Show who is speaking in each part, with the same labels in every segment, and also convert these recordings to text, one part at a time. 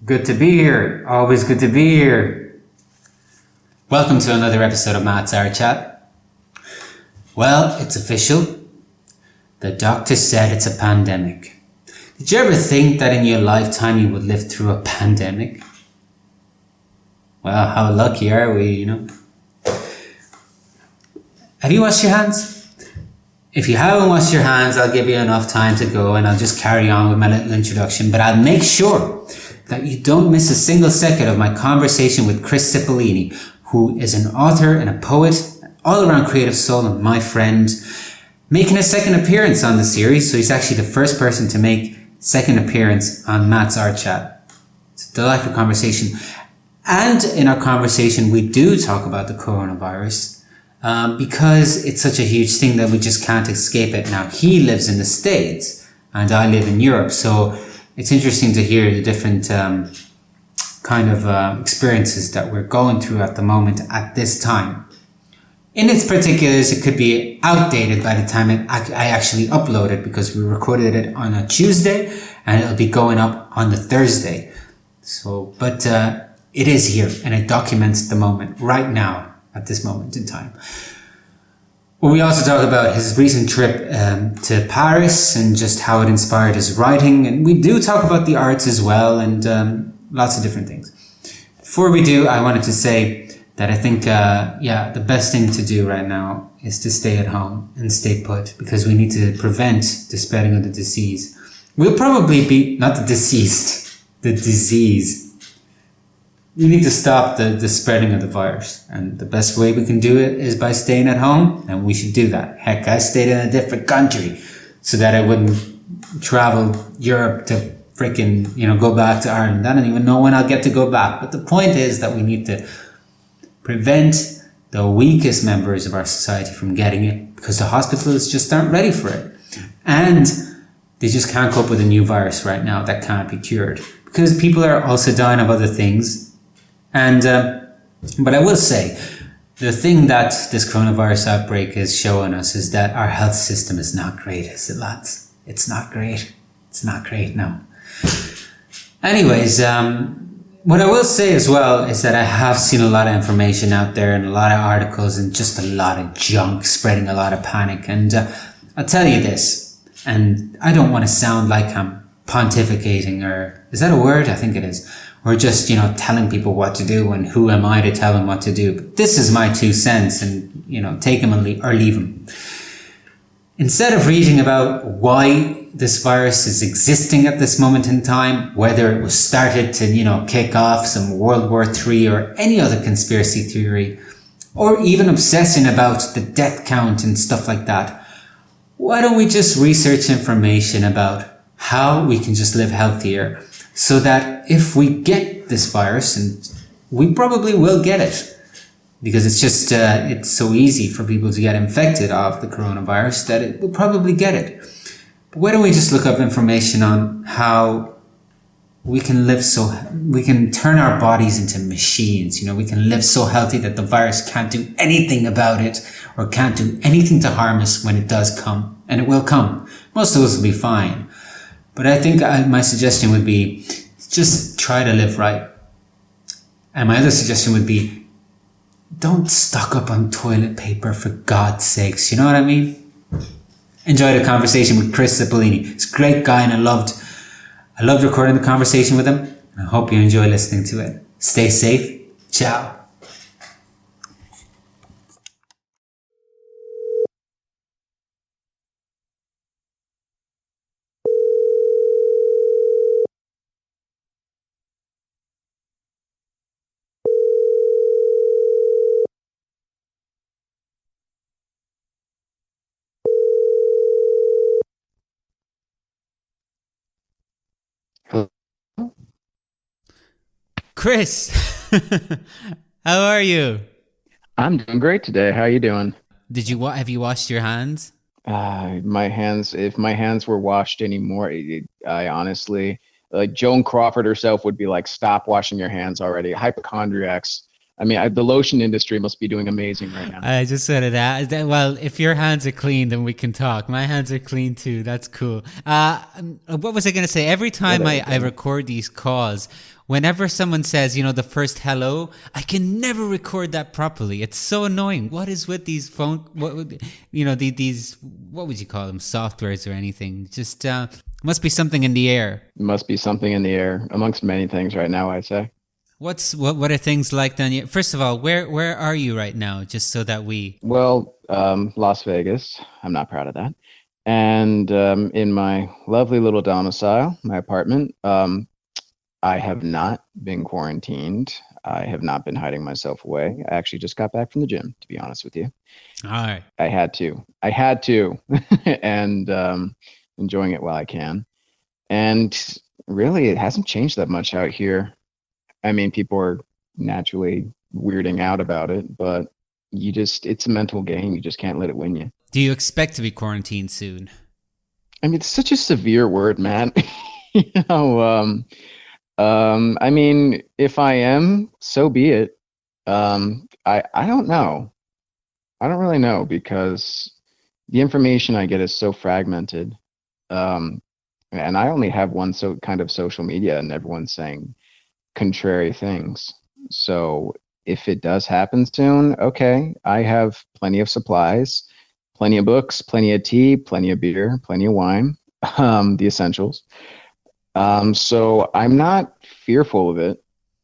Speaker 1: Good to be here. Always good to be here. Welcome to another episode of Matt's Our Chat. Well, it's official. The doctor said it's a pandemic. Did you ever think that in your lifetime you would live through a pandemic? Well, how lucky are we? Have you washed your hands? If you haven't washed your hands, I'll give you enough time to go and I'll just carry on with my little introduction, but I'll make sure that you don't miss a single second of my conversation with Chris Cipollini, who is an author and a poet, all-around creative soul and my friend, making a second appearance on the series. So he's actually the first person to make second appearance on Matt's Art Chat. It's a delightful conversation. And in our conversation, we do talk about the coronavirus because it's such a huge thing that we just can't escape it. Now, he lives in the States and I live in Europe. So it's interesting to hear the different experiences that we're going through at the moment at this time. In its particulars, it could be outdated by the time I actually upload it because we recorded it on a Tuesday and it'll be going up on the Thursday. But it is here and it documents the moment right now at this moment in time. Well, we also talk about his recent trip to Paris and just how it inspired his writing. And we do talk about the arts as well and lots of different things. Before we do, I wanted to say that I think, the best thing to do right now is to stay at home and stay put because we need to prevent the spreading of the disease. We'll probably be, not the deceased, the disease. We need to stop the spreading of the virus. And the best way we can do it is by staying at home. And we should do that. Heck, I stayed in a different country so that I wouldn't travel Europe to freaking, go back to Ireland. I don't even know when I'll get to go back. But the point is that we need to prevent the weakest members of our society from getting it because the hospitals just aren't ready for it. And they just can't cope with a new virus right now that can't be cured because people are also dying of other things. And, but I will say, the thing that this coronavirus outbreak is showing us is that our health system is not great, is it, lads? It's not great. It's not great, no. Anyways, what I will say as well is that I have seen a lot of information out there and a lot of articles and just a lot of junk spreading a lot of panic. And I'll tell you this, and I don't want to sound like I'm pontificating, or is that a word? I think it is. Or just, telling people what to do and who am I to tell them what to do. But this is my 2 cents and, take them or leave them. Instead of reading about why this virus is existing at this moment in time, whether it was started to, kick off some World War III or any other conspiracy theory, or even obsessing about the death count and stuff like that, why don't we just research information about how we can just live healthier so that if we get this virus, and we probably will get it, because it's just, it's so easy for people to get infected of the coronavirus that it will probably get it. But why don't we just look up information on how we can we can turn our bodies into machines, we can live so healthy that the virus can't do anything about it or can't do anything to harm us when it does come, and it will come. Most of us will be fine. But I think my suggestion would be just try to live right. And my other suggestion would be don't stock up on toilet paper for God's sakes. You know what I mean? Enjoy the conversation with Chris Cipollini. He's a great guy and I loved recording the conversation with him. I hope you enjoy listening to it. Stay safe. Ciao. Chris, how are you?
Speaker 2: I'm doing great today. How are you doing?
Speaker 1: Have you washed your hands?
Speaker 2: My hands, if my hands were washed anymore, I honestly, like Joan Crawford herself would be like, stop washing your hands already. Hypochondriacs I mean, the lotion industry must be doing amazing right now.
Speaker 1: I just said it. Well, if your hands are clean, then we can talk. My hands are clean too. That's cool. What was I going to say? Every time I record these calls, whenever someone says, the first hello, I can never record that properly. It's so annoying. What is with these these, what would you call them? Softwares or anything? Just must be something in the air.
Speaker 2: Must be something in the air amongst many things right now, I'd say.
Speaker 1: What are things like then? First of all, where are you right now? Just so that we.
Speaker 2: Well, Las Vegas. I'm not proud of that. And in my lovely little domicile, my apartment, I have not been quarantined. I have not been hiding myself away. I actually just got back from the gym, to be honest with you.
Speaker 1: All right.
Speaker 2: I had to, and enjoying it while I can. And really, it hasn't changed that much out here. I mean, people are naturally weirding out about it, but it's a mental game. You just can't let it win you.
Speaker 1: Do you expect to be quarantined soon?
Speaker 2: I mean, it's such a severe word, man. I mean, if I am, so be it. I don't know. I don't really know because the information I get is so fragmented. And I only have one kind of social media, and everyone's saying contrary things. So if it does happen soon, okay, I have plenty of supplies, plenty of books, plenty of tea, plenty of beer, plenty of wine, the essentials. So I'm not fearful of it.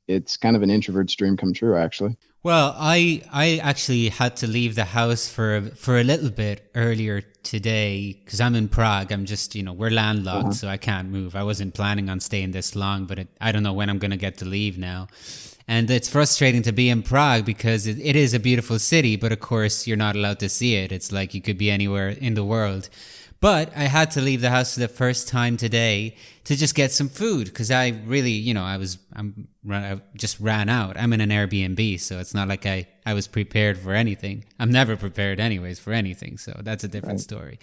Speaker 2: It's kind of an introvert's dream come true, actually.
Speaker 1: Well, I actually had to leave the house for a little bit earlier today because I'm in Prague. I'm just, we're landlocked, so I can't move. I wasn't planning on staying this long, but I don't know when I'm going to get to leave now. And it's frustrating to be in Prague because it is a beautiful city, but of course you're not allowed to see it. It's like you could be anywhere in the world. But I had to leave the house for the first time today to just get some food because I really, I just ran out. I'm in an Airbnb, so it's not like I was prepared for anything. I'm never prepared anyways for anything, so that's a different story.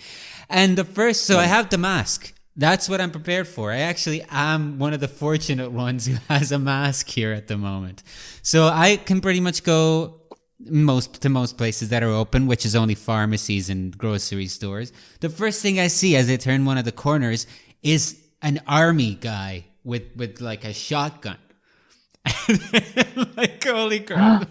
Speaker 1: And I have the mask. That's what I'm prepared for. I actually am one of the fortunate ones who has a mask here at the moment. So I can pretty much go most places that are open, which is only pharmacies and grocery stores. The first thing I see as I turn one of the corners is an army guy with like a shotgun. Like, holy crap.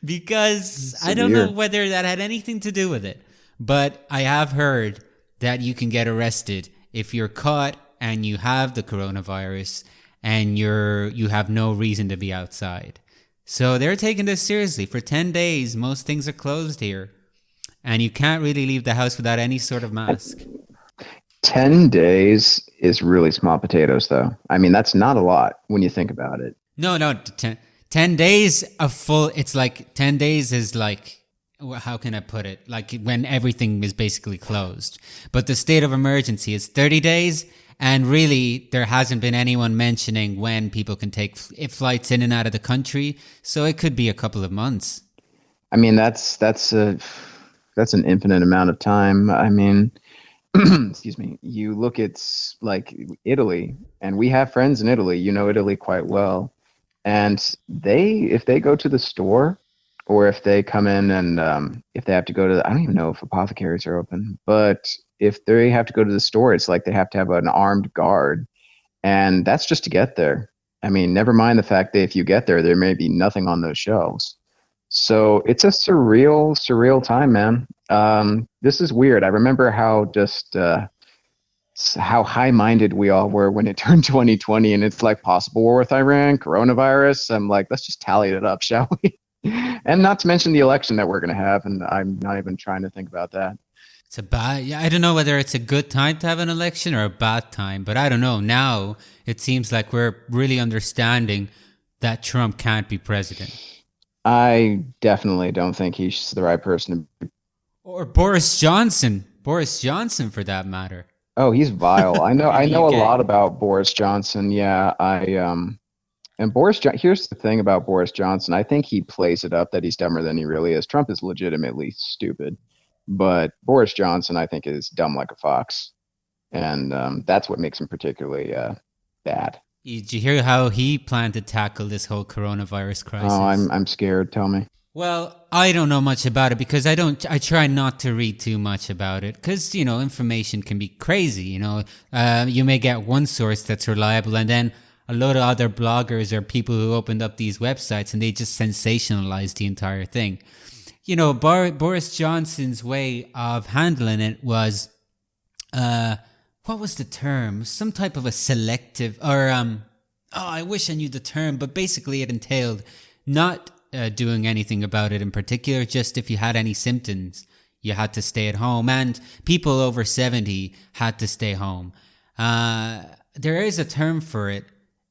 Speaker 1: Because I don't know whether that had anything to do with it, but I have heard that you can get arrested if you're caught and you have the coronavirus and you have no reason to be outside. So they're taking this seriously. For 10 days, most things are closed here. And you can't really leave the house without any sort of mask.
Speaker 2: 10 days is really small potatoes, though. I mean, that's not a lot when you think about it.
Speaker 1: No, 10 days it's like 10 days is like, how can I put it? Like when everything is basically closed. But the state of emergency is 30 days. And really, there hasn't been anyone mentioning when people can take flights in and out of the country. So it could be a couple of months.
Speaker 2: I mean, that's an infinite amount of time. I mean, excuse me. You look at like Italy, and we have friends in Italy. You know Italy quite well. And if they go to the store, or if they come in and if they have to go to, I don't even know if apothecaries are open, but if they have to go to the store, it's like they have to have an armed guard. And that's just to get there. I mean, never mind the fact that if you get there, there may be nothing on those shelves. So it's a surreal time, man. This is weird. I remember how high-minded we all were when it turned 2020, and it's like possible war with Iran, coronavirus. I'm like, let's just tally it up, shall we? And not to mention the election that we're going to have, and I'm not even trying to think about that.
Speaker 1: I don't know whether it's a good time to have an election or a bad time, but I don't know. Now it seems like we're really understanding that Trump can't be president.
Speaker 2: I definitely don't think he's the right person to.
Speaker 1: Or Boris Johnson for that matter.
Speaker 2: Oh, he's vile. I know a lot about Boris Johnson. Yeah, and here's the thing about Boris Johnson. I think he plays it up that he's dumber than he really is. Trump is legitimately stupid. But Boris Johnson, I think, is dumb like a fox. And that's what makes him particularly bad.
Speaker 1: Did you hear how he planned to tackle this whole coronavirus
Speaker 2: Oh,
Speaker 1: crisis?
Speaker 2: I'm scared. Tell me.
Speaker 1: Well, I don't know much about it because I try not to read too much about it because, information can be crazy. You may get one source that's reliable and then a lot of other bloggers or people who opened up these websites and they just sensationalize the entire thing. Boris Johnson's way of handling it was, what was the term? Some type of a selective or, I wish I knew the term, but basically it entailed not doing anything about it in particular. Just if you had any symptoms, you had to stay at home, and people over 70 had to stay home. There is a term for it,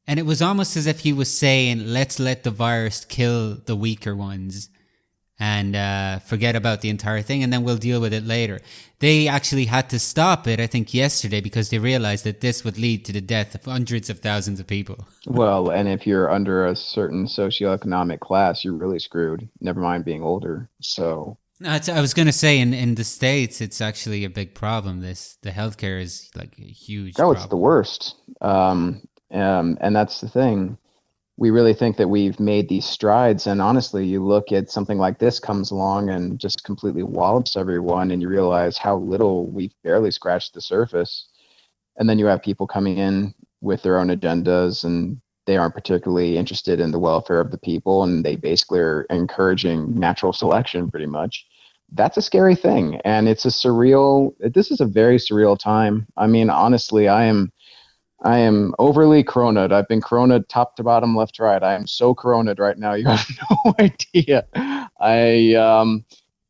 Speaker 1: and it was almost as if he was saying, let's let the virus kill the weaker ones and forget about the entire thing, and then we'll deal with it later. They actually had to stop it, I think, yesterday because they realized that this would lead to the death of hundreds of thousands of people.
Speaker 2: Well, and if you're under a certain socioeconomic class, you're really screwed. Never mind being older. So,
Speaker 1: No, I was going to say in the States, it's actually a big problem. The healthcare is like a huge
Speaker 2: oh,
Speaker 1: problem.
Speaker 2: it's the worst. And that's the thing. We really think that we've made these strides, and honestly, you look at something like this comes along and just completely wallops everyone, and you realize how little we've barely scratched the surface. And then you have people coming in with their own agendas, and they aren't particularly interested in the welfare of the people, and they basically are encouraging natural selection pretty much. That's a scary thing, and this is a very surreal time. I mean, honestly, I am overly corona'd. I've been corona'd top to bottom, left to right. I am so corona'd right now. You have no idea.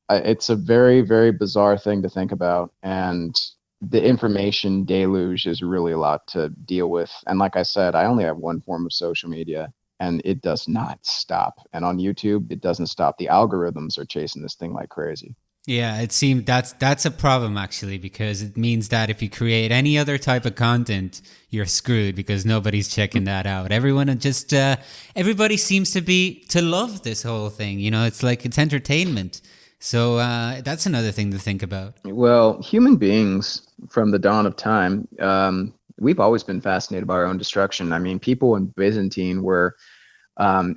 Speaker 2: It's a very, very bizarre thing to think about. And the information deluge is really a lot to deal with. And like I said, I only have one form of social media and it does not stop. And on YouTube, it doesn't stop. The algorithms are chasing this thing like crazy.
Speaker 1: Yeah, it seems that's a problem actually, because it means that if you create any other type of content, you're screwed because nobody's checking that out. Everybody seems to love this whole thing. It's like it's entertainment. So that's another thing to think about.
Speaker 2: Well, human beings from the dawn of time, we've always been fascinated by our own destruction. I mean, people in Byzantine were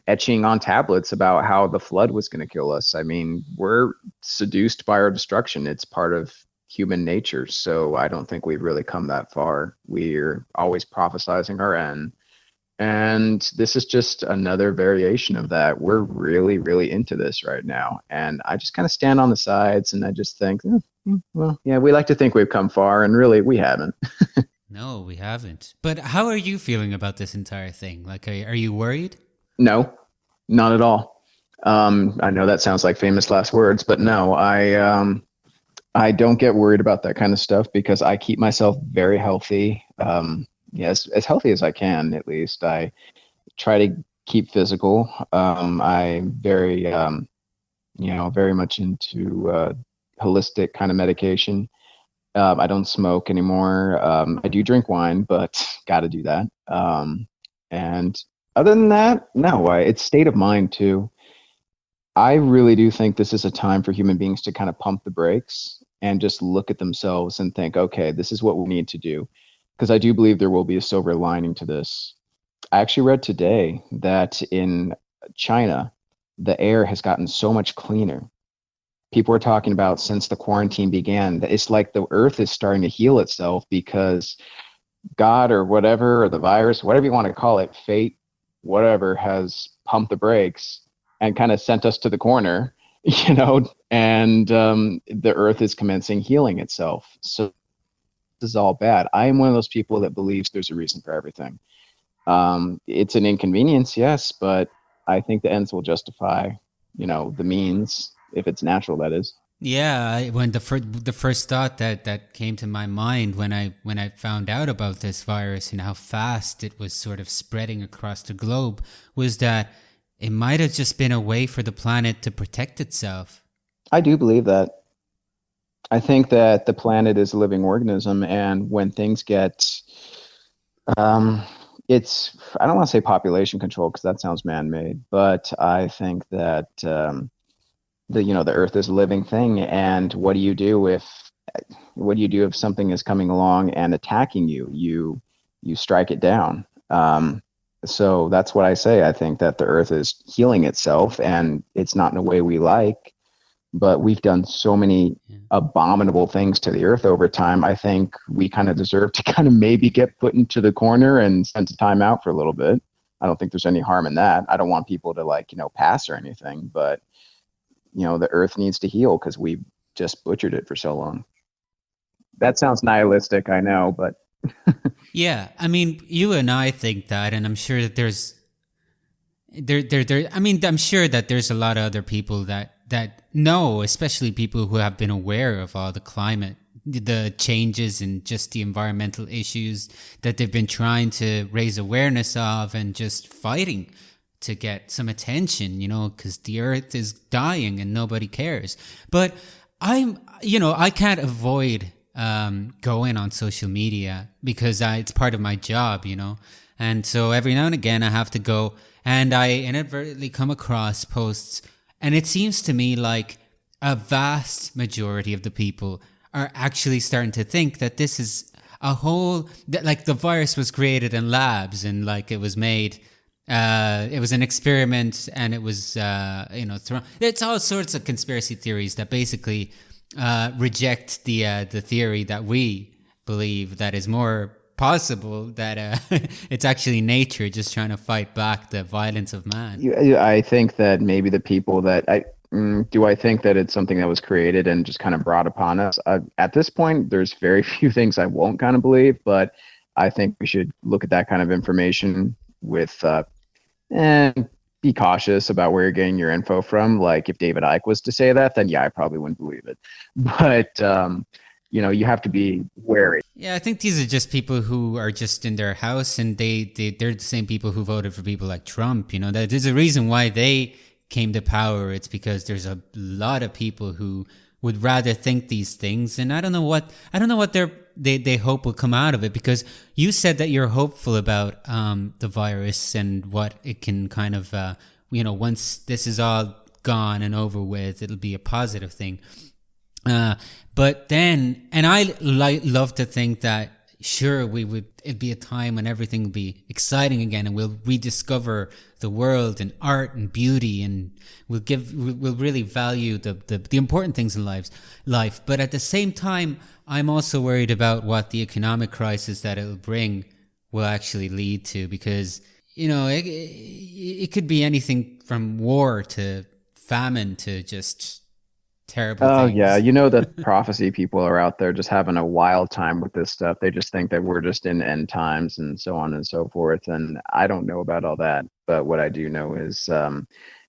Speaker 2: etching on tablets about how the flood was going to kill us. I mean, we're seduced by our destruction. It's part of human nature. So I don't think we've really come that far. We're always prophesizing our end. And this is just another variation of that. We're really, really into this right now. And I just kind of stand on the sides and I just think, well, yeah, we like to think we've come far, and really we haven't.
Speaker 1: No, we haven't. But how are you feeling about this entire thing? Like, are you worried?
Speaker 2: No, not at all. I know that sounds like famous last words, but no, I don't get worried about that kind of stuff because I keep myself very healthy. Yes, as healthy as I can, at least. I try to keep physical. I'm very, very much into holistic kind of medication. I don't smoke anymore. I do drink wine, but got to do that. And other than that, no, it's state of mind too. I really do think this is a time for human beings to kind of pump the brakes and just look at themselves and think, okay, this is what we need to do. Because I do believe there will be a silver lining to this. I actually read today that in China, the air has gotten so much cleaner. People are talking about since the quarantine began, that it's like the earth is starting to heal itself because God or whatever, or the virus, whatever you want to call it, fate, whatever, has pumped the brakes and kind of sent us to the corner, and the earth is commencing healing itself. So this is all bad. I am one of those people that believes there's a reason for everything. It's an inconvenience, yes, but I think the ends will justify, the means, if it's natural, that is.
Speaker 1: Yeah, when the first thought that came to my mind when I found out about this virus and how fast it was sort of spreading across the globe was that it might have just been a way for the planet to protect itself.
Speaker 2: I do believe that. I think that the planet is a living organism, and when things get, it's, I don't want to say population control because that sounds man-made, but I think that the earth is a living thing, and what do you do if something is coming along and attacking you? You strike it down. So that's what I say. I think that the earth is healing itself, and it's not in a way we like, but we've done so many abominable things to the earth over time. I think we kind of deserve to kind of maybe get put into the corner and spend some time out for a little bit. I don't think there's any harm in that. I don't want people to pass or anything, but the earth needs to heal because we just butchered it for so long. That sounds nihilistic, I know, but
Speaker 1: Yeah, I mean, you and I think that, and I'm sure that I mean, I'm sure that there's a lot of other people that know, especially people who have been aware of all the climate, the changes and just the environmental issues that they've been trying to raise awareness of and just fighting to get some attention, because the earth is dying and nobody cares. But I can't avoid going on social media because it's part of my job, and so every now and again I have to go, and I inadvertently come across posts, and it seems to me like a vast majority of the people are actually starting to think that this is that the virus was created in labs and it was made. It was an experiment, and it was, it's all sorts of conspiracy theories that basically reject the theory that we believe that is more possible, that it's actually nature just trying to fight back the violence of man.
Speaker 2: I think that maybe the people that I think that it's something that was created and just kind of brought upon us. At this point, there's very few things I won't kind of believe, but I think we should look at that kind of information with and be cautious about where you're getting your info from. Like if David Icke was to say that, then yeah, I probably wouldn't believe it. But you have to be wary.
Speaker 1: Yeah, I think these are just people who are just in their house, and they're the same people who voted for people like Trump. There's a reason why they came to power. It's because there's a lot of people who would rather think these things, and I don't know what they hope will come out of it, because you said that you're hopeful about the virus and what it can kind of once this is all gone and over with, it'll be a positive thing. But then, and I love to think that sure it'd be a time when everything will be exciting again, and we'll rediscover the world and art and beauty, and we'll really value the important things in life. But at the same time, I'm also worried about what the economic crisis that it'll bring will actually lead to, because it could be anything from war to famine to just terrible things.
Speaker 2: Yeah, the prophecy people are out there just having a wild time with this stuff. They just think that we're just in end times and so on and so forth, and I don't know about all that, but what I do know is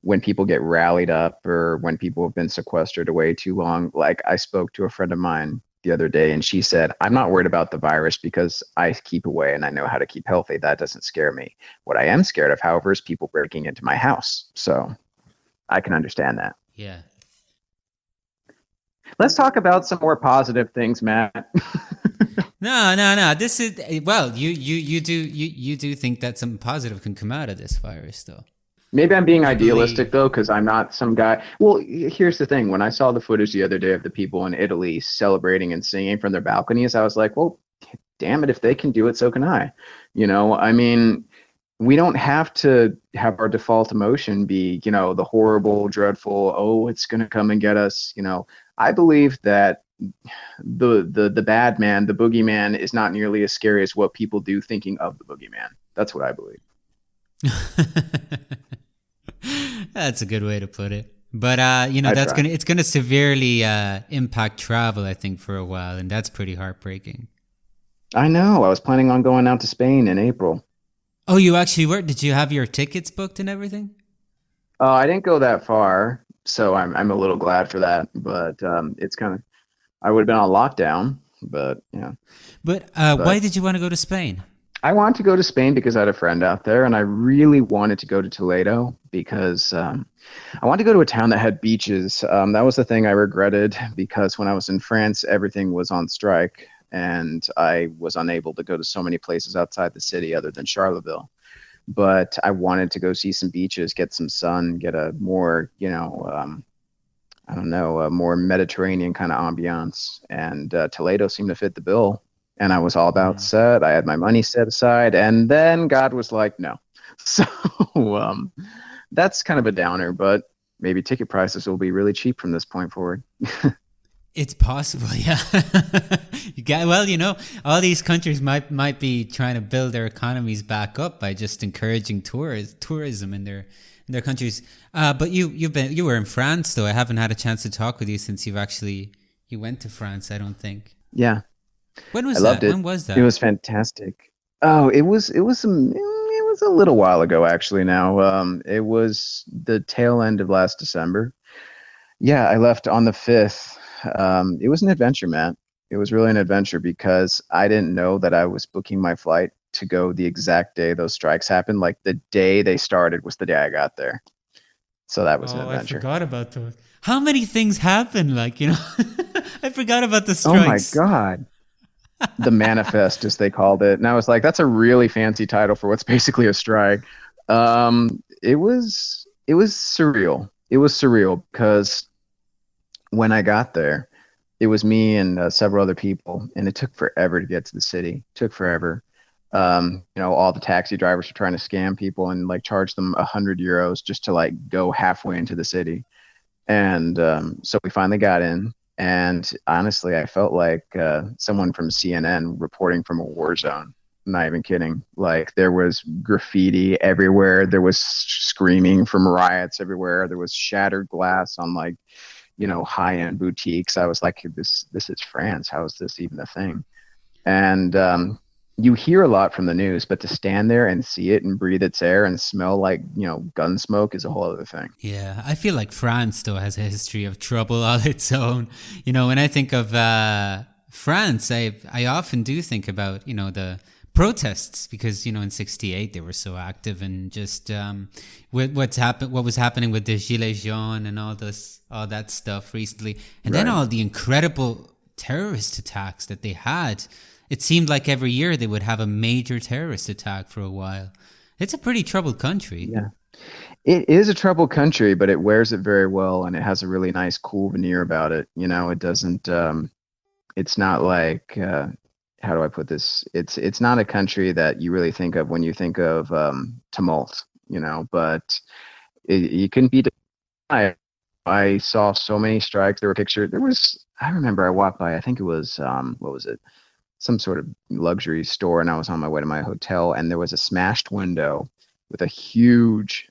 Speaker 2: when people get rallied up, or when people have been sequestered away too long. Like I spoke to a friend of mine the other day, and she said, I'm not worried about the virus because I keep away and I know how to keep healthy. That doesn't scare me. What I am scared of, however, is people breaking into my house. So I can understand that.
Speaker 1: Yeah.
Speaker 2: Let's talk about some more positive things, Matt.
Speaker 1: No. This is, well, you do think that something positive can come out of this virus, though.
Speaker 2: Maybe I'm being idealistic, though, because I'm not some guy. Well, here's the thing. When I saw the footage the other day of the people in Italy celebrating and singing from their balconies, I was like, well, damn it, if they can do it, so can I. I mean, we don't have to have our default emotion be, the horrible, dreadful, oh, it's going to come and get us. I believe that the bad man, the boogeyman, is not nearly as scary as what people do thinking of the boogeyman. That's what I believe.
Speaker 1: That's a good way to put it. But it's gonna severely impact travel, I think, for a while, and that's pretty heartbreaking.
Speaker 2: I know. I was planning on going out to Spain in April.
Speaker 1: Oh, you actually were? Did you have your tickets booked and everything?
Speaker 2: I didn't go that far, so I'm a little glad for that. But it's kind of, I would have been on lockdown, but yeah.
Speaker 1: But why did you want to go to Spain?
Speaker 2: I wanted to go to Spain because I had a friend out there, and I really wanted to go to Toledo because I wanted to go to a town that had beaches. That was the thing I regretted, because when I was in France, everything was on strike, and I was unable to go to so many places outside the city other than Charlotteville. But I wanted to go see some beaches, get some sun, get a more, a more Mediterranean kind of ambiance. And Toledo seemed to fit the bill. and I was all about set. I had my money set aside, and then God was like, no. So um, that's kind of a downer, but maybe ticket prices will be really cheap from this point forward.
Speaker 1: It's possible, yeah. Well, all these countries might be trying to build their economies back up by just encouraging tourism in their countries. But you were in France, though. I haven't had a chance to talk with you since you went to France. I don't think.
Speaker 2: Yeah,
Speaker 1: When
Speaker 2: I
Speaker 1: was
Speaker 2: loved
Speaker 1: that?
Speaker 2: it.
Speaker 1: When was
Speaker 2: It
Speaker 1: that?
Speaker 2: was fantastic. Oh, it was a little while ago actually now. It was the tail end of last December. Yeah, I left on the 5th. It was an adventure, man. It was really an adventure because I didn't know that I was booking my flight to go the exact day those strikes happened. Like the day they started was the day I got there. So that was an
Speaker 1: Oh, I
Speaker 2: adventure.
Speaker 1: forgot about those. How many things happen? I forgot about the
Speaker 2: Oh my
Speaker 1: strikes.
Speaker 2: God. The manifest, as they called it. And I was like, that's a really fancy title for what's basically a strike. It was surreal. It was surreal because when I got there, it was me and several other people, and it took forever to get to the city. Took forever. All the taxi drivers were trying to scam people and like charge them 100 euros just to like go halfway into the city. And so we finally got in. And honestly, I felt like someone from CNN reporting from a war zone. Not even kidding. Like there was graffiti everywhere. There was screaming from riots everywhere. There was shattered glass on like, high-end boutiques. I was like, this is France. How is this even a thing? And you hear a lot from the news, but to stand there and see it and breathe its air and smell like, gun smoke is a whole other thing.
Speaker 1: Yeah, I feel like France though has a history of trouble all its own. When I think of France, I often do think about the protests because in '68 they were so active and just what was happening with the Gilets jaunes and all that stuff recently, and then
Speaker 2: Right.
Speaker 1: all the incredible terrorist attacks that they had. It seemed like every year they would have a major terrorist attack for a while. It's a pretty troubled country.
Speaker 2: Yeah. It is a troubled country, but it wears it very well, and it has a really nice, cool veneer about it. It doesn't. It's not like how do I put this? It's not a country that you really think of when you think of tumult. But you couldn't be denied. I saw so many strikes. There were pictures. I remember I walked by. I think it was what was it? Some sort of luxury store, and I was on my way to my hotel, and there was a smashed window with a huge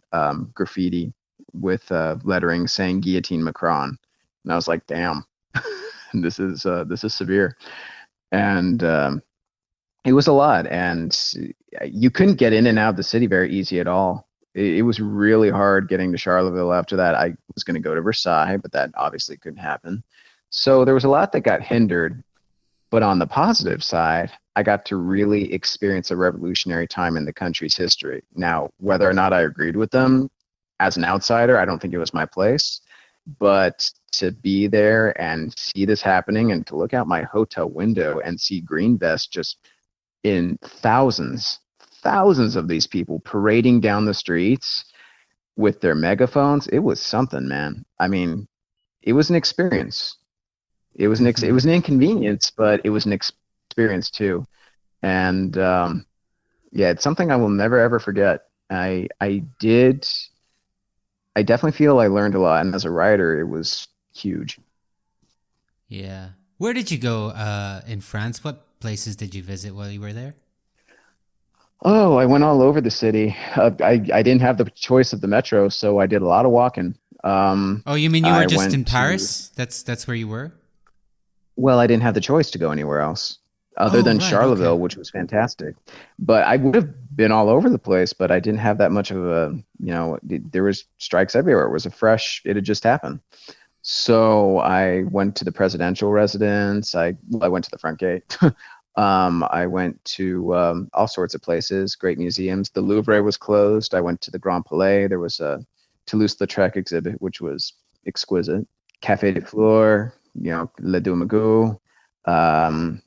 Speaker 2: graffiti with lettering saying "Guillotine Macron," and I was like, "Damn, this is severe." And it was a lot, and you couldn't get in and out of the city very easy at all. It was really hard getting to Charlotteville after that. I was going to go to Versailles, but that obviously couldn't happen. So there was a lot that got hindered. But on the positive side, I got to really experience a revolutionary time in the country's history. Now, whether or not I agreed with them as an outsider, I don't think it was my place. But to be there and see this happening and to look out my hotel window and see green vests just in thousands of these people parading down the streets with their megaphones, it was something, man. I mean, it was an experience. It was an inconvenience, but it was an experience too. And yeah, it's something I will never ever forget. I definitely feel I learned a lot, and as a writer, it was huge.
Speaker 1: Yeah. Where did you go in France? What places did you visit while you were there?
Speaker 2: Oh, I went all over the city. I didn't have the choice of the metro, so I did a lot of walking.
Speaker 1: Oh, you mean you were
Speaker 2: I
Speaker 1: just in
Speaker 2: went to
Speaker 1: Paris? That's where you were?
Speaker 2: Well, I didn't have the choice to go anywhere else other
Speaker 1: Oh,
Speaker 2: than
Speaker 1: right. Okay.
Speaker 2: Charlottesville, which was fantastic. But I would have been all over the place, but I didn't have that much of a, there was strikes everywhere. It had just happened. So I went to the presidential residence. I went to the front gate. I went to all sorts of places, great museums. The Louvre was closed. I went to the Grand Palais. There was a Toulouse-Lautrec exhibit, which was exquisite. Café de Flore, Le Domago, what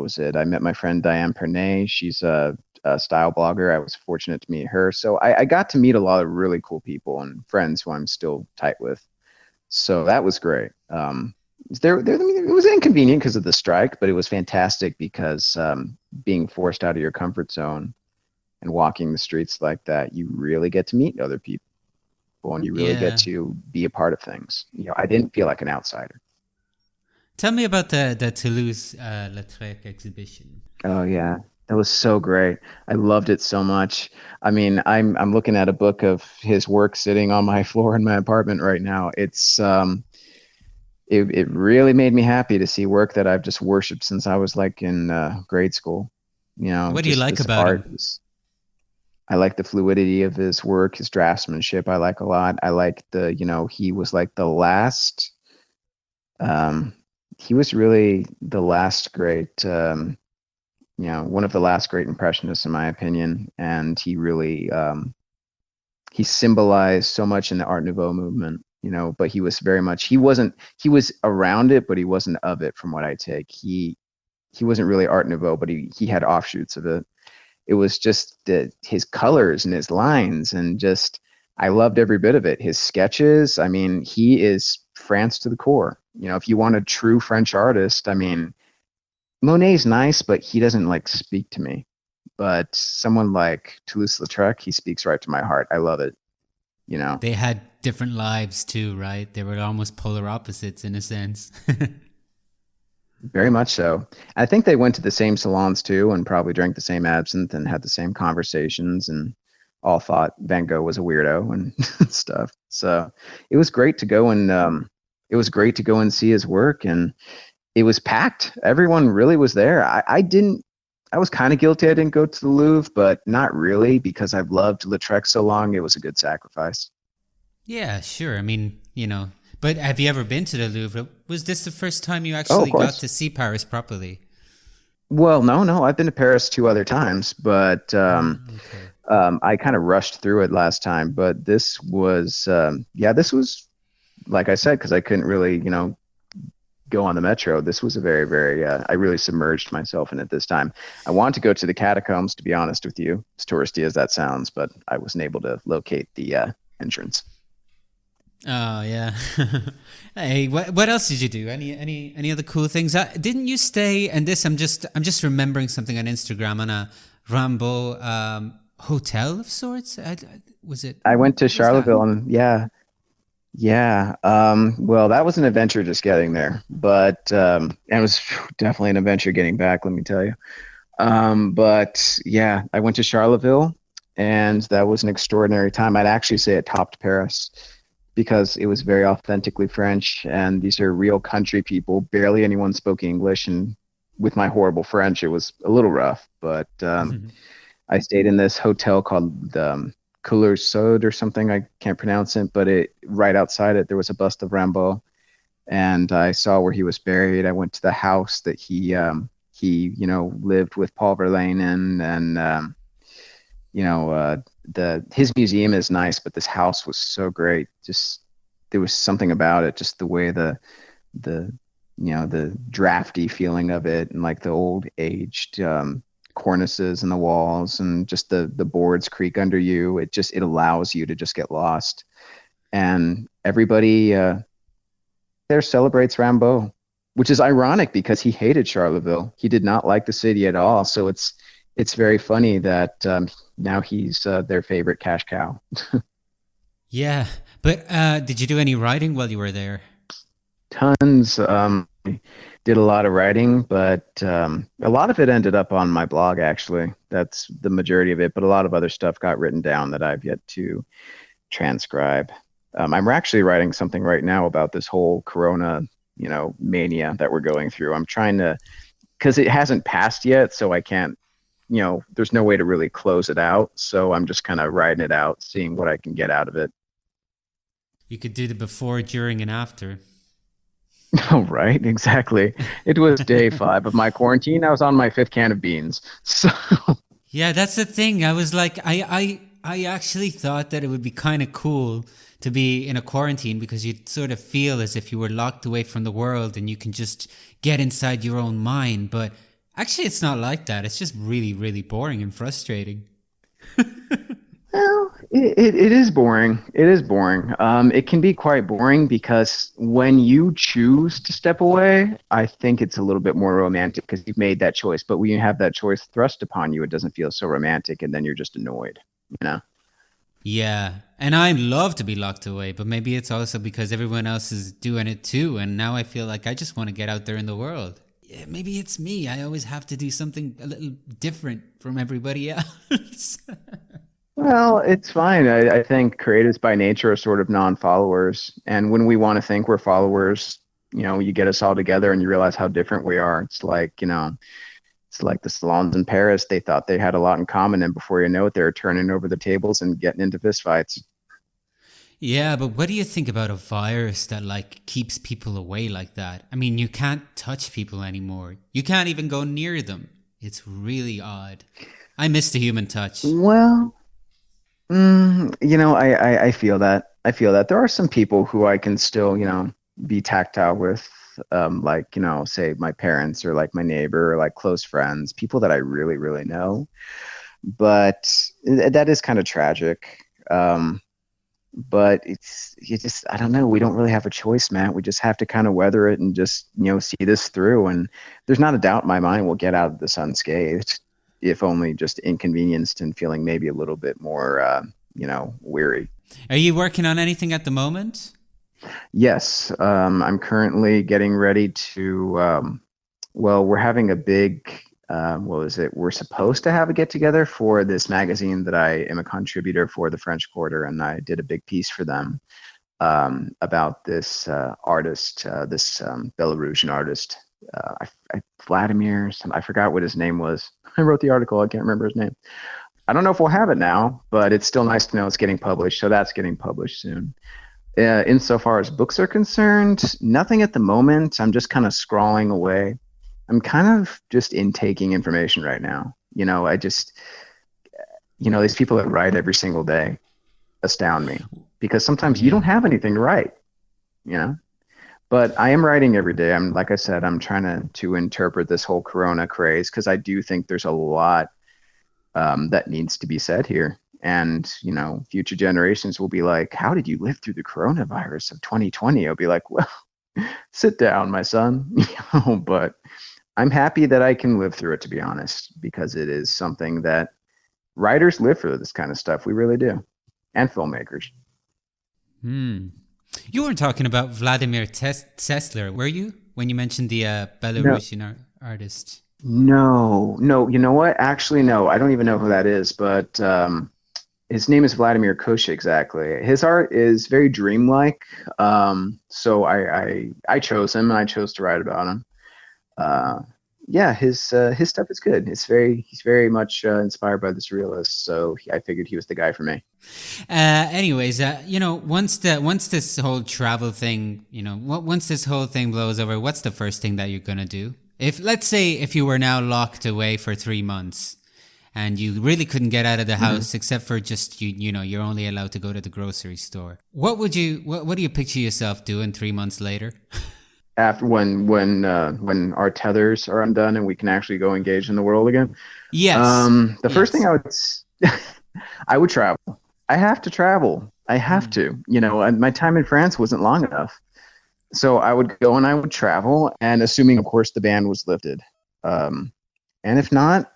Speaker 2: was it? I met my friend Diane Pernay. She's a style blogger. I was fortunate to meet her. So I got to meet a lot of really cool people and friends who I'm still tight with. So that was great. It was inconvenient because of the strike, but it was fantastic because being forced out of your comfort zone and walking the streets like that, you really get to meet other people and you really get
Speaker 1: Yeah.
Speaker 2: to be a part of things. I didn't feel like an outsider.
Speaker 1: Tell me about the Toulouse-Lautrec exhibition.
Speaker 2: Oh yeah, that was so great. I loved it so much. I mean, I'm looking at a book of his work sitting on my floor in my apartment right now. It really made me happy to see work that I've just worshipped since I was like in grade school.
Speaker 1: What do you
Speaker 2: Just
Speaker 1: like
Speaker 2: this
Speaker 1: about
Speaker 2: art.
Speaker 1: him?
Speaker 2: I like the fluidity of his work, his draftsmanship. I like a lot. I like he was like the last. Um, he was really the last great. One of the last great impressionists, in my opinion, and he really he symbolized so much in the Art Nouveau movement. But he was very much he was around it, but he wasn't of it. From what I take, he wasn't really Art Nouveau, but he had offshoots of it. It was just his colors and his lines, and just I loved every bit of it. His sketches, I mean, he is France to the core. If you want a true French artist, I mean, Monet's nice, but he doesn't like speak to me. But someone like Toulouse-Lautrec, he speaks right to my heart. I love it. You know,
Speaker 1: They had different lives too, right? They were almost polar opposites in a sense.
Speaker 2: very much so. I think they went to the same salons too, and probably drank the same absinthe and had the same conversations, and all thought Van Gogh was a weirdo and stuff. So it was great to go and see his work, and it was packed. Everyone really was there. I didn't. I was kind of guilty I didn't go to the Louvre, but not really because I've loved Lautrec so long. It was a good sacrifice.
Speaker 1: Yeah, sure. I mean, but have you ever been to the Louvre? Was this the first time you
Speaker 2: Oh, of
Speaker 1: actually got
Speaker 2: course.
Speaker 1: to see Paris properly?
Speaker 2: Well, no. I've been to Paris two other times, but
Speaker 1: Okay.
Speaker 2: I kind of rushed through it last time. But this was like I said, because I couldn't really, go on the metro. This was a very, very, I really submerged myself in it this time. I want to go to the catacombs, to be honest with you, as touristy as that sounds, but I wasn't able to locate the entrance.
Speaker 1: Oh yeah. Hey, what else did you do? Any other cool things? Didn't you stay? And this, I'm just remembering something on Instagram on a Rambo hotel of sorts. Was it?
Speaker 2: I went to
Speaker 1: What was that?
Speaker 2: Charlotteville, and yeah. Well, that was an adventure just getting there, but and it was definitely an adventure getting back, let me tell you. But yeah, I went to Charlotteville, and that was an extraordinary time. I'd actually say it topped Paris because it was very authentically French, and these are real country people. Barely anyone spoke English, and with my horrible French, it was a little rough. But I stayed in this hotel called Couleur Sud or something. I can't pronounce it, but it right outside it there was a bust of Rimbaud, and I saw where he was buried. I went to the house that he lived with Paul Verlaine in, and the his museum is nice, but this house was so great. Just there was something about it, just the way the the drafty feeling of it, and like the old aged cornices in the walls, and just the boards creak under you. It allows you to just get lost, and everybody there celebrates Rimbaud, which is ironic because he hated Charleville. He did not like the city at all. So it's very funny that now he's their favorite cash cow.
Speaker 1: Yeah, but did you do any writing while you were there?
Speaker 2: Tons. Did a lot of writing, but a lot of it ended up on my blog, actually. That's the majority of it, but a lot of other stuff got written down that I've yet to transcribe. I'm actually writing something right now about this whole Corona, mania that we're going through. I'm trying to, because it hasn't passed yet, so I can't, there's no way to really close it out. So I'm just kind of riding it out, seeing what I can get out of it.
Speaker 1: You could do the before, during, and after.
Speaker 2: Oh, right, exactly. It was day 5 of my quarantine. I was on my 5th can of beans. So,
Speaker 1: Yeah, that's the thing. I was like, I actually thought that it would be kind of cool to be in a quarantine because you'd sort of feel as if you were locked away from the world and you can just get inside your own mind. But actually, it's not like that. It's just really, really boring and frustrating.
Speaker 2: well, It is boring. It is boring. It can be quite boring because when you choose to step away, I think it's a little bit more romantic because you've made that choice. But when you have that choice thrust upon you, it doesn't feel so romantic, and then you're just annoyed, you know?
Speaker 1: Yeah, and I love to be locked away, but maybe it's also because everyone else is doing it too, and now I feel like I just want to get out there in the world. Yeah, maybe it's me. I always have to do something a little different from everybody else.
Speaker 2: Well, it's fine. I think creatives by nature are sort of non-followers, and when we want to think we're followers, you get us all together and you realize how different we are. It's like the salons in Paris. They thought they had a lot in common, and before you know it, they're turning over the tables and getting into fistfights.
Speaker 1: Yeah, but what do you think about a virus that like keeps people away like that? I mean, you can't touch people anymore. You can't even go near them. It's really odd. I miss the human touch.
Speaker 2: Well, I feel that. I feel that there are some people who I can still, be tactile with, like, say my parents or like my neighbor or like close friends, people that I really, really know. But that is kind of tragic. But I don't know. We don't really have a choice, Matt. We just have to kind of weather it and just, see this through. And there's not a doubt in my mind we'll get out of this unscathed, if only just inconvenienced and feeling maybe a little bit more, weary.
Speaker 1: Are you working on anything at the moment?
Speaker 2: Yes, I'm currently getting ready to. We're having a big. What was it? We're supposed to have a get together for this magazine that I am a contributor for, the French Quarter, and I did a big piece for them about this artist, this Belarusian artist, Vladimir. I forgot what his name was. I wrote the article. I can't remember his name. I don't know if we'll have it now, but it's still nice to know it's getting published. So that's getting published soon. Insofar as books are concerned, nothing at the moment. I'm just kind of scrawling away. I'm kind of just intaking information right now. I just, these people that write every single day astound me because sometimes you don't have anything to write, But I am writing every day. Like I said, I'm trying to interpret this whole Corona craze because I do think there's a lot that needs to be said here. And, future generations will be like, how did you live through the coronavirus of 2020? I'll be like, well, sit down, my son. But I'm happy that I can live through it, to be honest, because it is something that writers live for this kind of stuff. We really do. And filmmakers.
Speaker 1: You weren't talking about Vladimir Tesler, were you? When you mentioned the Belarusian artist.
Speaker 2: No. You know what? Actually, no. I don't even know who that is, but his name is Vladimir Kush, exactly. His art is very dreamlike. So I chose him, and I chose to write about him. His stuff is good. He's very much inspired by the surrealists, so I figured he was the guy for me.
Speaker 1: Anyways, once this whole travel thing, once this whole thing blows over, what's the first thing that you're gonna do? Let's say if you were now locked away for 3 months and you really couldn't get out of the house except for just you're only allowed to go to the grocery store. What do you picture yourself doing 3 months later?
Speaker 2: After when our tethers are undone and we can actually go engage in the world again.
Speaker 1: Yes.
Speaker 2: The first thing I would travel. I have to travel. I have to. My time in France wasn't long enough. So I would go and I would travel, and assuming, of course, the ban was lifted. And if not,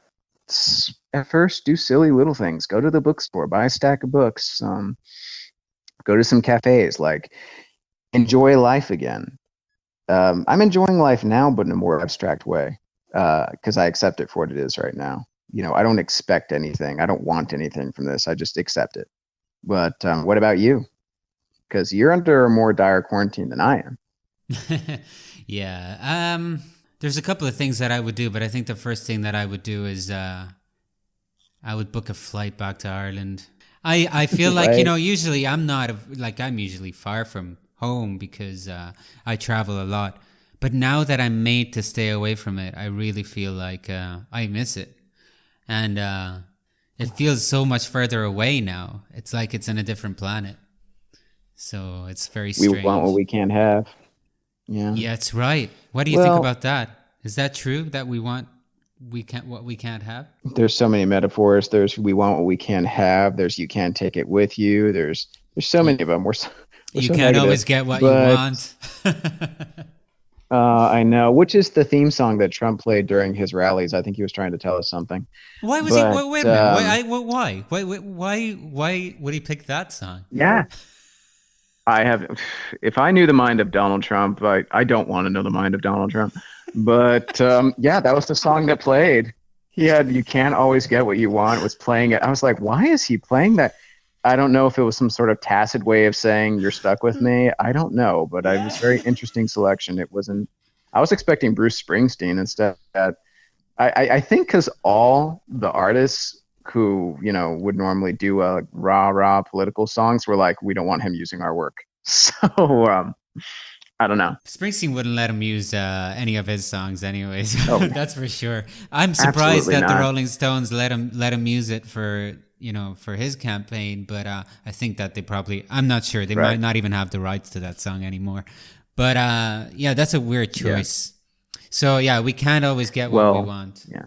Speaker 2: at first, do silly little things. Go to the bookstore, buy a stack of books, go to some cafes, like enjoy life again. I'm enjoying life now, but in a more abstract way, because I accept it for what it is right now. I don't expect anything. I don't want anything from this. I just accept it. But what about you? Because you're under a more dire quarantine than I am.
Speaker 1: Yeah. There's a couple of things that I would do, but I think the first thing that I would do is I would book a flight back to Ireland. I feel like,
Speaker 2: Right.
Speaker 1: usually I'm usually far from home because I travel a lot. But now that I'm made to stay away from it, I really feel like I miss it. And it feels so much further away now. It's like it's in a different planet. So it's very
Speaker 2: We
Speaker 1: strange.
Speaker 2: want what we can't have. Yeah.
Speaker 1: Yeah, it's right. What do you think about that? Is that true that we want what we can't have.
Speaker 2: There's so many metaphors. There's we want what we can't have. There's you can't take it with you. There's so
Speaker 1: You,
Speaker 2: many of them. We're
Speaker 1: you
Speaker 2: so
Speaker 1: can't
Speaker 2: negative,
Speaker 1: always get what you
Speaker 2: but
Speaker 1: want.
Speaker 2: I know, which is the theme song that Trump played during his rallies. I think he was trying to tell us something.
Speaker 1: Why was he?
Speaker 2: But
Speaker 1: Wait a minute. Why would he pick that song?
Speaker 2: yeah, I have. If I knew the mind of Donald Trump, I don't want to know the mind of Donald Trump. But yeah, that was the song that played. He had "You Can't Always Get What You Want" was playing it. I was like, why is he playing that? I don't know if it was some sort of tacit way of saying you're stuck with me. I don't know, but it was a very interesting selection. It wasn't. I was expecting Bruce Springsteen instead. I think because all the artists who would normally do a rah political songs were like, we don't want him using our work. So I don't know.
Speaker 1: Springsteen wouldn't let him use any of his songs, anyways.
Speaker 2: Oh,
Speaker 1: that's for sure. I'm surprised
Speaker 2: absolutely
Speaker 1: that the
Speaker 2: not.
Speaker 1: Rolling Stones let him use it for for his campaign. But I think that they probably, I'm not sure, they might not even have the rights to that song anymore. But yeah, that's a weird choice. Yeah. So yeah, we can't always get what we want.
Speaker 2: Yeah.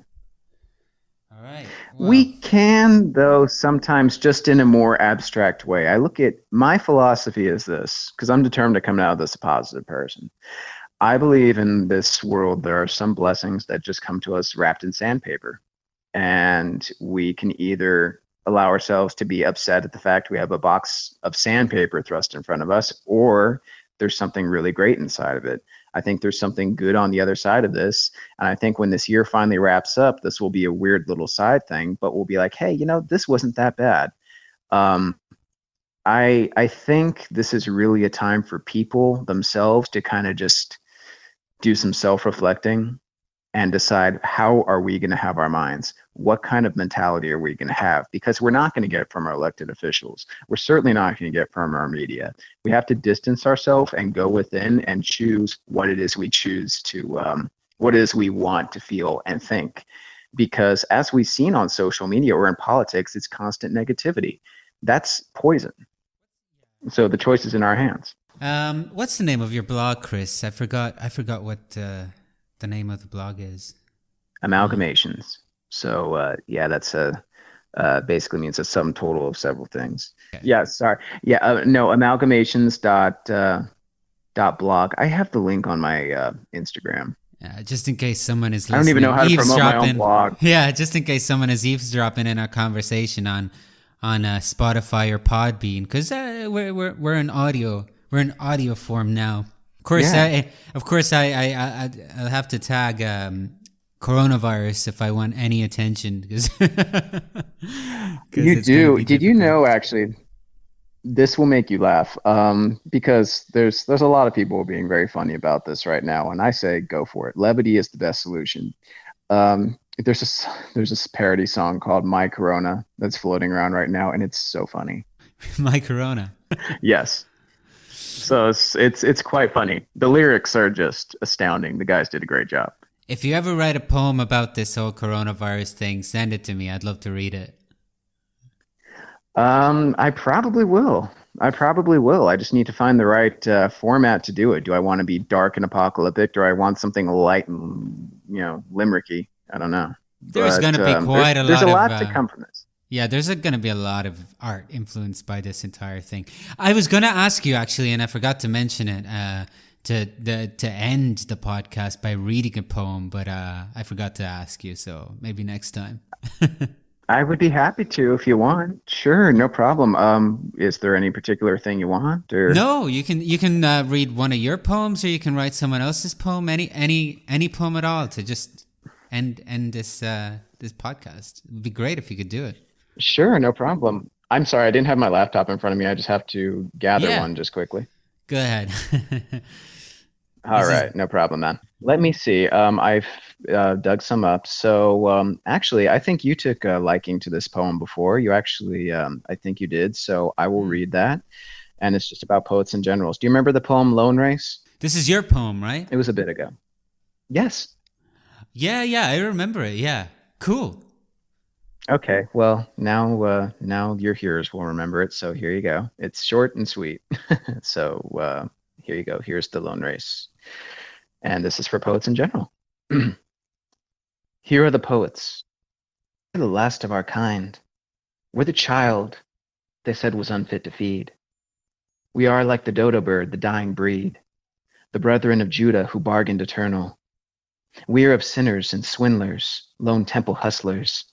Speaker 1: All right. Well,
Speaker 2: we can, though, sometimes just in a more abstract way. I look at my philosophy is this, because I'm determined to come out of this a positive person. I believe in this world there are some blessings that just come to us wrapped in sandpaper. And we can either allow ourselves to be upset at the fact we have a box of sandpaper thrust in front of us, or there's something really great inside of it. I think there's something good on the other side of this. And I think when this year finally wraps up, this will be a weird little side thing, but we'll be like, hey, this wasn't that bad. I think this is really a time for people themselves to kind of just do some self-reflecting and decide, how are we going to have our minds? What kind of mentality are we going to have? Because we're not going to get it from our elected officials. We're certainly not going to get it from our media. We have to distance ourselves and go within and choose what it is we choose to, what it is we want to feel and think. Because as we've seen on social media or in politics, it's constant negativity. That's poison. So the choice is in our hands.
Speaker 1: What's the name of your blog, Chris? I forgot what the name of the blog is.
Speaker 2: Amalgamations. So yeah, that's basically means a sum total of several things. Okay. Yeah, sorry. Yeah, no, amalgamations dot blog. I have the link on my Instagram.
Speaker 1: Just in case someone is listening.
Speaker 2: I don't even know how to promote my own blog.
Speaker 1: Yeah, just in case someone is eavesdropping in our conversation on Spotify or Podbean, because we're in audio. We're in audio form now. Of course, yeah. I'll have to tag coronavirus if I want any attention.
Speaker 2: You do. Did you know, actually, this will make you laugh, because there's a lot of people being very funny about this right now, and I say go for it. Levity is the best solution. There's a parody song called My Corona that's floating around right now, and it's so funny.
Speaker 1: My Corona.
Speaker 2: Yes. So it's quite funny. The lyrics are just astounding. The guys did a great job.
Speaker 1: If you ever write a poem about this whole coronavirus thing, send it to me. I'd love to read it.
Speaker 2: I probably will. I just need to find the right format to do it. Do I want to be dark and apocalyptic, or I want something light and limericky? I don't know.
Speaker 1: There's going to be quite a lot.
Speaker 2: There's a lot to come from this.
Speaker 1: Yeah, there's going to be a lot of art influenced by this entire thing. I was going to ask you, actually, and I forgot to mention it, to end the podcast by reading a poem, but I forgot to ask you, so maybe next time.
Speaker 2: I would be happy to if you want. Sure, no problem. Is there any particular thing you want? Or?
Speaker 1: No, you can read one of your poems, or you can write someone else's poem. Any poem at all to just end this podcast. It would be great if you could do it.
Speaker 2: Sure, no problem. I'm sorry, I didn't have my laptop in front of me. I just have to gather one just quickly.
Speaker 1: Go ahead.
Speaker 2: All right, no problem, man. Let me see. I've dug some up. So actually, I think you took a liking to this poem before. You actually, I think you did. So I will read that. And it's just about poets and generals. Do you remember the poem Lone Race?
Speaker 1: This is your poem, right?
Speaker 2: It was a bit ago. Yes.
Speaker 1: Yeah, I remember it. Yeah, cool.
Speaker 2: Okay, well, now your hearers will remember it, so here you go. It's short and sweet. So here you go. Here's the Lone Race. And this is for poets in general. Here are the poets. We're the last of our kind. We're the child they said was unfit to feed. We are like the dodo bird, the dying breed, the brethren of Judah who bargained eternal. We are of sinners and swindlers, lone temple hustlers.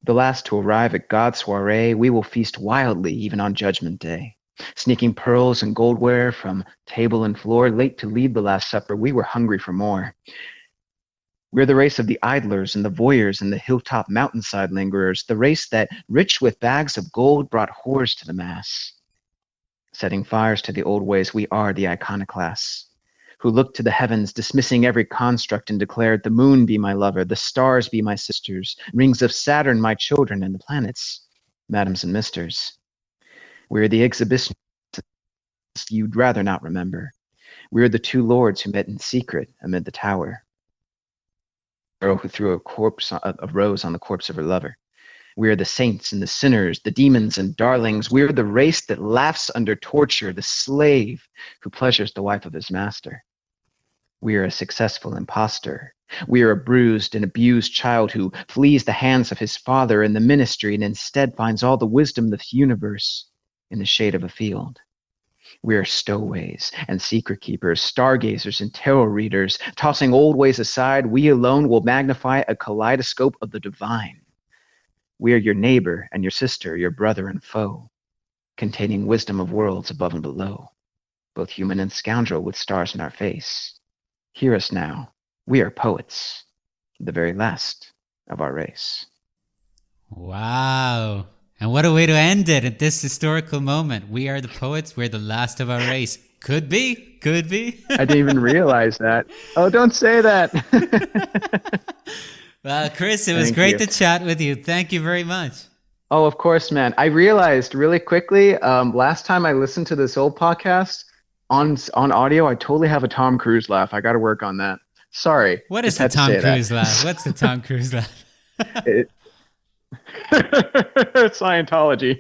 Speaker 2: The last to arrive at God's soiree, we will feast wildly even on Judgment Day. Sneaking pearls and goldware from table and floor, late to lead the Last Supper, we were hungry for more. We're the race of the idlers and the voyeurs and the hilltop mountainside lingerers, the race that, rich with bags of gold, brought whores to the mass. Setting fires to the old ways, we are the iconoclasts, who looked to the heavens, dismissing every construct, and declared, the moon be my lover, the stars be my sisters, rings of Saturn my children, and the planets, madams and misters. We're the exhibitionists you'd rather not remember. We're the two lords who met in secret amid the tower. The girl who threw a rose on the corpse of her lover. We're the saints and the sinners, the demons and darlings. We're the race that laughs under torture, the slave who pleasures the wife of his master. We are a successful imposter. We are a bruised and abused child who flees the hands of his father in the ministry and instead finds all the wisdom of the universe in the shade of a field. We are stowaways and secret keepers, stargazers and tarot readers. Tossing old ways aside, we alone will magnify a kaleidoscope of the divine. We are your neighbor and your sister, your brother and foe, containing wisdom of worlds above and below, both human and scoundrel with stars in our face. Hear us now. We are poets, the very last of our race.
Speaker 1: Wow. And what a way to end it at this historical moment. We are the poets. We're the last of our race. Could be. Could be.
Speaker 2: I didn't even realize that. Oh, don't say that.
Speaker 1: Well, Chris, it was great to chat with you. Thank you very much.
Speaker 2: Oh, of course, man. I realized really quickly, last time I listened to this old podcast on audio, I totally have a Tom Cruise laugh. I got to work on that. Sorry.
Speaker 1: What is the Tom Cruise laugh? What's the Tom Cruise laugh?
Speaker 2: Scientology.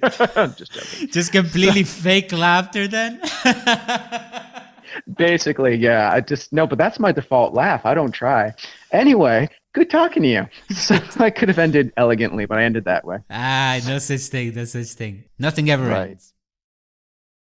Speaker 2: Just joking.
Speaker 1: Just completely fake laughter then?
Speaker 2: Basically, yeah. But that's my default laugh. I don't try. Anyway, good talking to you. So I could have ended elegantly, but I ended that way.
Speaker 1: No such thing. No such thing. Nothing ever ends.